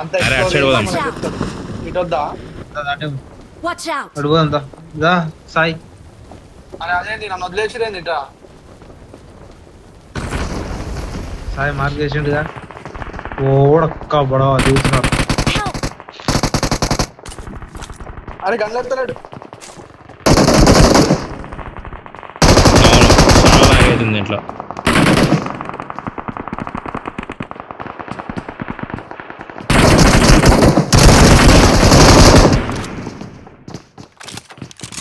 అంత అరే, explore అటు సైడ్ చేసినా పోదాం. మనకి చెప్తాడు. ఇటు వద్దా Watch out! అడుగుదా దా సాయి అని అదేంటి నన్ను వదిలేసిరేంది ఇట్రా సాయి మార్క్ చేసిండుగా ఓడక్క బడవ దిగుతున్నారు. Help! అరే గన్లెడతాడు అవును, చాలా లాగ్ అవుతుంది ఇంట్లో.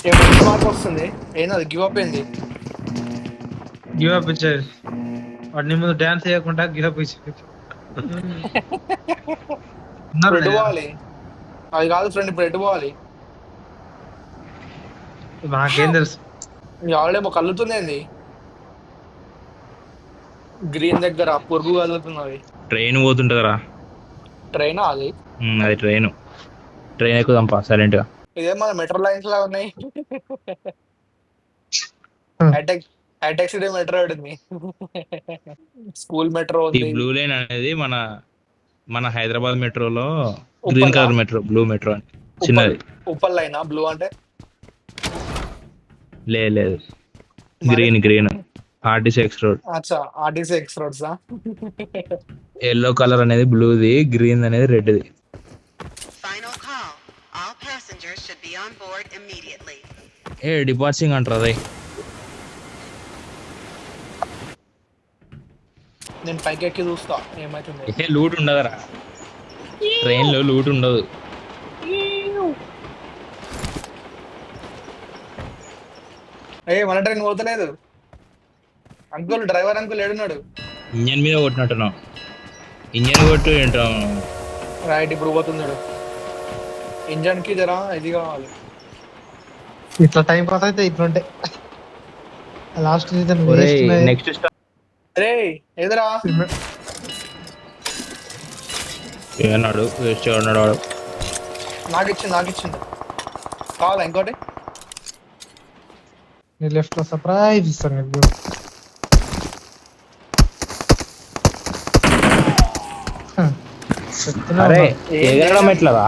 ఏమో మార్క్ వస్తుంది ఏంది గివ్ అప్ ఏంది గివ్ అప్ ఇచ్చారు వాడిని ముందు డాన్స్ చేయకుండా గివ్ అప్ ఇచ్చారు. ఉన్నారు ఎటు లేదా? పోవాలి అది కాదు ఫ్రెండ్ ఇప్పుడు ఎటు పోవాలి నాకేం తెలుసు. ఆల్రెడీ ఒక కలుగుతుంది ఏంది గ్రీన్ దగ్గర పురుగు కలుగుతున్నది ట్రైన్ పోతుంటదరా. ట్రైన్ అది అది ట్రైన్ ఎక్కుదాంపా సైలెంట్ గా. ఇదే మన మెట్రో లైన్స్ లా ఉన్నాయి హైటెక్ హైటెక్ సిటీ మెట్రో ఉంది స్కూల్ మెట్రో ఈ ఉంది బ్లూ లైన్ అనేది మన మన హైదరాబాద్ మెట్రోలో గ్రీన్ ఉప్పల్లా కలర్ మెట్రో, బ్లూ మెట్రో అని ఉప్పల్ చిన్నది. ఉప్పల్ లైనా బ్లూ అంటే లేదు, మరి గ్రీన్ ఆర్టీసీ ఎక్స్ రోడ్. అచ్చా RTC X roads yellow colour అనేది బ్లూది, గ్రీన్ అనేది Reddy. Final call. All passengers should be on board immediately. డిపార్చింగ్ అంటారు అదే. నేను పైకి ఎక్కి చూస్తా ఏమైతుంది లూట్ ఉండదురా, ట్రైన్ లో లూట్ ఉండదు. మన ట్రైన్ పోతలేదు అంకుల్ డ్రైవర్ అంకుల్ ఏడున్నాడు ఇంజన్ మీద కొట్టినట్టున్నావు. ఇంజన్ కొట్టు ఏంటో. రైట్ ఇప్పుడు పోతున్నాడు ఇంజన్ కి జరా ఇది కావాలి ఇట్లా టైం పాస్ అయితే ఇట్లుంటే లాస్ట్ సీజన్ నెక్స్ట్ రే ఎదురా ఏమన్నాడు వేస్ట్ అన్నాడు వాడు. నాకు ఇచ్చింది కావాలా ఇంకోటి లెఫ్ట్ లో సర్ప్రైజ్ ఇస్తాను నీకు. చెప్తున్నా అరే ఉన్నా. ఎగరడం ఎట్లరా?